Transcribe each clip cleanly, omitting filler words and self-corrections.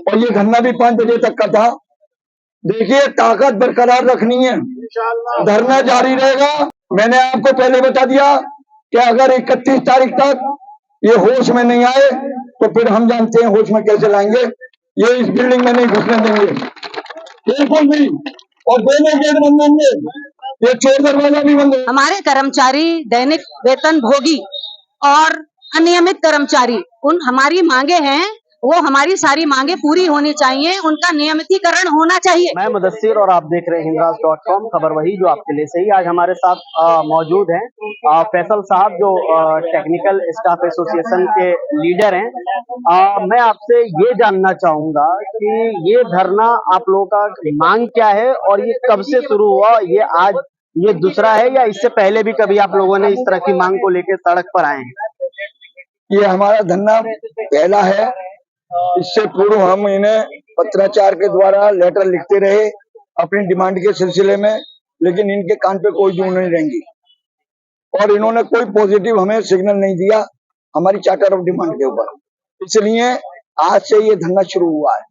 और ये धरना भी 5 बजे तक का था। देखिए, ताकत बरकरार रखनी है, धरना जारी रहेगा। मैंने आपको पहले बता दिया कि अगर 31 तारीख तक ये होश में नहीं आए तो फिर हम जानते हैं होश में कैसे लाएंगे। ये इस बिल्डिंग में नहीं घुसने देंगे बिल्कुल भी, और दोनों गेट बंद होंगे, ये चोर दरवाजा भी बंद होगा। हमारे कर्मचारी दैनिक वेतन भोगी और अनियमित कर्मचारी, उन हमारी मांगे हैं, वो हमारी सारी मांगे पूरी होनी चाहिए, उनका नियमितीकरण होना चाहिए। मैं मुदस्सिर और आप देख रहे हैं हिंदराज.com, खबर वही जो आपके लिए सही। आज हमारे साथ मौजूद हैं फैसल साहब, जो टेक्निकल स्टाफ एसोसिएशन के लीडर हैं। मैं आपसे ये जानना चाहूंगा कि ये धरना आप लोगों का मांग क्या है और ये कब से शुरू हुआ? ये आज ये दूसरा है या इससे पहले भी कभी आप लोगों ने इस तरह की मांग को लेकर सड़क पर आए हैं? ये हमारा धरना पहला है। इससे पूर्व हम इन्हें पत्राचार के द्वारा लेटर लिखते रहे अपनी डिमांड के सिलसिले में, लेकिन इनके कान पे कोई जूं नहीं रहेंगी और इन्होंने कोई पॉजिटिव हमें सिग्नल नहीं दिया हमारी चार्टर ऑफ डिमांड के ऊपर। इसलिए आज से ये धरना शुरू हुआ है।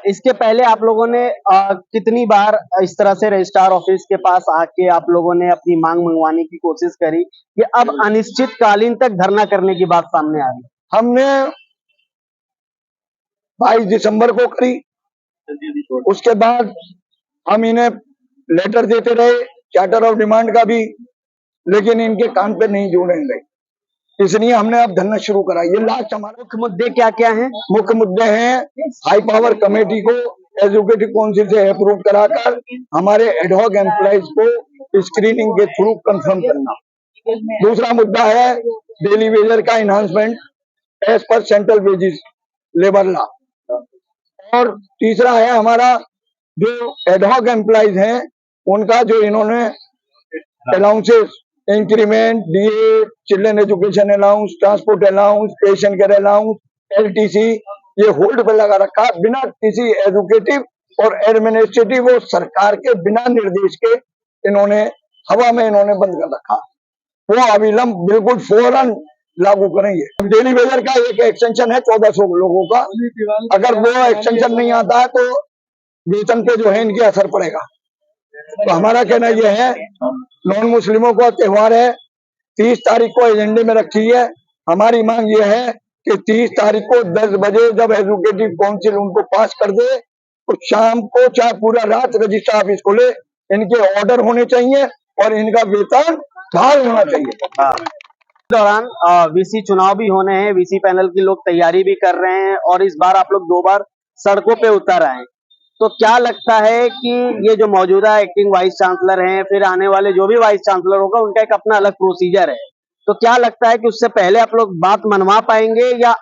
इसके पहले आप लोगों ने कितनी बार इस तरह से रजिस्ट्रार ऑफिस के पास आके आप लोगों ने अपनी मांग मंगवाने की कोशिश करी कि अब अनिश्चितकालीन तक धरना करने की बात सामने आ रही? हमने 22 दिसंबर को करी, उसके बाद हम इन्हें लेटर देते रहे चार्टर ऑफ डिमांड का भी, लेकिन इनके कान पे नहीं जुड़ेंगे, इसलिए हमने अब धरना शुरू करा। ये लास्ट हमारे मुख्य मुद्दे क्या क्या हैं? मुख्य मुद्दे हैं हाई पावर कमेटी को एजुकेटिव काउंसिल से अप्रूव कराकर हमारे एडहॉक एम्प्लॉइज को स्क्रीनिंग के थ्रू कंफर्म करना। दूसरा मुद्दा है डेली वेजर का enhancement as per central wages labour law. और तीसरा है हमारा जो एडहॉक एम्प्लॉइज हैं उनका जो इन्होंने allowances, increment, DA, children education allowance, transport allowance, patient care allowance, LTC, ये होल्ड पे लगा रखा बिना किसी एजुकेटिव और एडमिनिस्ट्रेटिव और सरकार के बिना निर्देश के इन्होंने हवा में बंद कर रखा। वो अविलंब बिल्कुल फौरन लागू करेंगे। डेली वेजर का एक एक्सटेंशन है 1400 लोगों का, अगर वो एक्सटेंशन नहीं आता है तो वेतन पे जो है इनके असर पड़ेगा। तो हमारा कहना यह है, नॉन मुस्लिमों का त्योहार है, 30 तारीख को एजेंडे में रखी है। हमारी मांग यह है कि 30 तारीख को 10 बजे जब एजुकेटिव काउंसिल उनको पास कर दे तो शाम को चाहे पूरा रात रजिस्ट्रार ऑफिस खोले, इनके ऑर्डर होने चाहिए और इनका वेतन बहाल होना चाहिए। दौरान वीसी चुनाव भी होने हैं, वीसी पैनल की लोग तैयारी भी कर रहे हैं और इस बार आप लोग 2 बार सड़कों पे उतर आए, तो क्या लगता है कि ये जो मौजूदा एक्टिंग वाइस चांसलर हैं, फिर आने वाले जो भी वाइस चांसलर होगा उनका एक अपना अलग प्रोसीजर है, तो क्या लगता है कि उससे पहले आप लोग बात मनवा पाएंगे या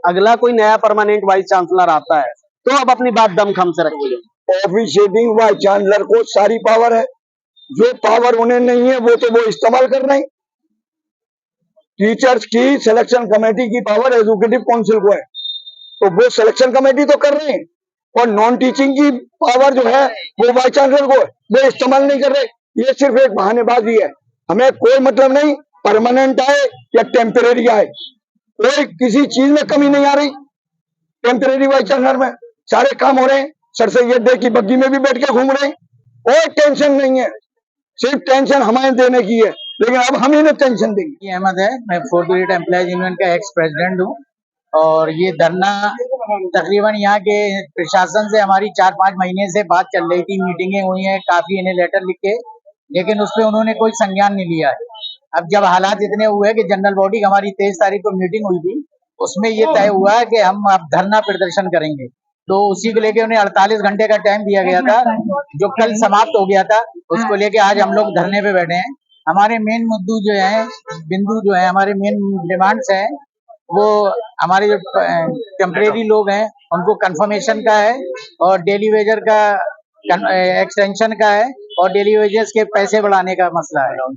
अगला कोई नया परमानेंट वाइस चांसलर आता है तो अब अपनी बात दमखम से रखेंगे? ऑफिशिएटिंग वाइस चांसलर को सारी पावर है, जो पावर उन्हें नहीं है वो तो वो इस्तेमाल कर रहे हैं। टीचर्स की सिलेक्शन कमेटी की पावर एजुकेटिव काउंसिल को है, तो वो सिलेक्शन कमेटी तो कर रहे हैं, और नॉन टीचिंग की पावर जो है वो वाइस चांसलर को है, वो इस्तेमाल नहीं कर रहे। ये सिर्फ एक बहानेबाजी है, हमें कोई मतलब नहीं परमानेंट आए या टेम्परेरी आए, कोई किसी चीज में कमी नहीं आ रही। टेम्परेरी वाइस चांसलर में सारे काम हो रहे हैं, सर सैयद डे की बग्गी में भी बैठ के घूम रहे हैं, कोई टेंशन नहीं है, सिर्फ टेंशन हमें देने की है, लेकिन अब हम इन्हें टेंशन देंगे। अहमद है, मैं 4th ग्रेड एम्प्लॉयज यूनियन का एक्स प्रेसिडेंट हूँ और ये धरना तकरीबन यहाँ के प्रशासन से हमारी 4-5 महीने से बात चल रही थी, मीटिंगें हुई हैं, काफी इन्हें लेटर लिखे, लेकिन उस पर उन्होंने कोई संज्ञान नहीं लिया है। अब जब हालात इतने हुए कि जनरल बॉडी हमारी 23 तारीख को मीटिंग हुई थी, उसमें ये तय हुआ है कि हम अब धरना प्रदर्शन करेंगे, तो उसी को लेके उन्हें 48 घंटे का टाइम दिया गया था, जो कल समाप्त हो गया था। उसको लेके आज हम लोग धरने पे बैठे हैं। हमारे मेन मुद्दे जो है, बिंदु जो है, हमारे मेन डिमांड्स हैं, वो हमारे जो टेम्परेरी लोग हैं उनको कंफर्मेशन का है, और डेली वेजर का एक्सटेंशन का है, और डेली वेजेस के पैसे बढ़ाने का मसला है,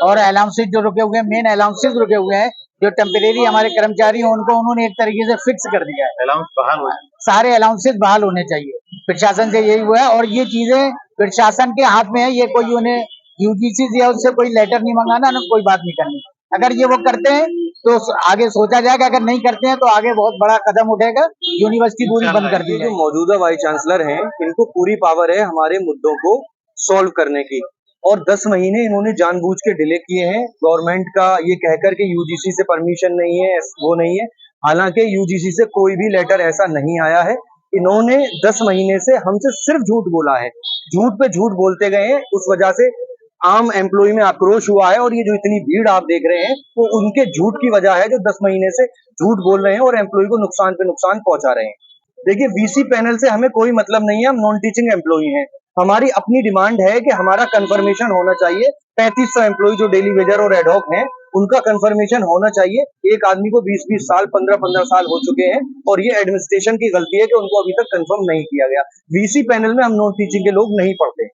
और अलाउंसेस जो रुके हुए हैं, मेन अलाउंसेस रुके हुए हैं, जो टेम्परेरी हमारे कर्मचारी हैं उनको उन्होंने एक तरीके से फिक्स कर दिया है। अलाउंस बहाल हो, सारे अलाउंसेस बहाल होने चाहिए, प्रशासन से यही हुआ है। और ये चीजें प्रशासन के हाथ में है, ये कोई उन्हें यूजीसी या उससे कोई लेटर नहीं मंगाना, ना कोई बात नहीं करनी। अगर ये वो करते हैं तो आगे सोचा जाएगा, अगर नहीं करते हैं तो आगे बहुत बड़ा कदम उठेगा, यूनिवर्सिटी पूरी बंद कर दी ये जो जाएगी। मौजूदा वाइस चांसलर हैं, इनको पूरी पावर है हमारे मुद्दों को सॉल्व करने की, और 10 महीने इन्होंने जानबूझ के डिले किए हैं। गवर्नमेंट का ये कहकर के यूजीसी से परमिशन नहीं है, वो नहीं है, हालांकि यूजीसी से कोई भी लेटर ऐसा नहीं आया है। इन्होंने 10 महीने से हमसे सिर्फ झूठ बोला है, झूठ पे झूठ बोलते गए हैं, उस वजह से आम एम्प्लॉय में आक्रोश हुआ है। और ये जो इतनी भीड़ आप देख रहे हैं वो उनके झूठ की वजह है, जो 10 महीने से झूठ बोल रहे हैं और एम्प्लॉय को नुकसान पे नुकसान पहुंचा रहे हैं। देखिए, वीसी पैनल से हमें कोई मतलब नहीं है, हम नॉन टीचिंग एम्प्लॉय हैं। हमारी अपनी डिमांड है कि हमारा कंफर्मेशन होना चाहिए। 3500 एम्प्लॉय जो डेली वेजर और एडहॉक हैं, उनका कंफर्मेशन होना चाहिए। एक आदमी को 20-20 साल, 15-15 साल हो चुके हैं और ये एडमिनिस्ट्रेशन की गलती है कि उनको अभी तक कंफर्म नहीं किया गया। वीसी पैनल में हम नॉन टीचिंग के लोग नहीं पढ़ते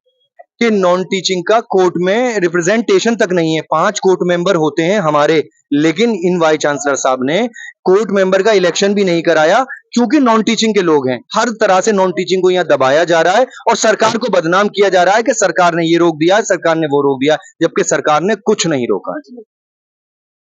कि नॉन टीचिंग का कोर्ट में रिप्रेजेंटेशन तक नहीं है। 5 कोर्ट मेंबर होते हैं हमारे, लेकिन इन वाइस चांसलर साहब ने कोर्ट मेंबर का इलेक्शन भी नहीं कराया, क्योंकि नॉन टीचिंग के लोग हैं। हर तरह से नॉन टीचिंग को यहाँ दबाया जा रहा है और सरकार को बदनाम किया जा रहा है कि सरकार ने ये रोक दिया, सरकार ने वो रोक दिया, जबकि सरकार ने कुछ नहीं रोका।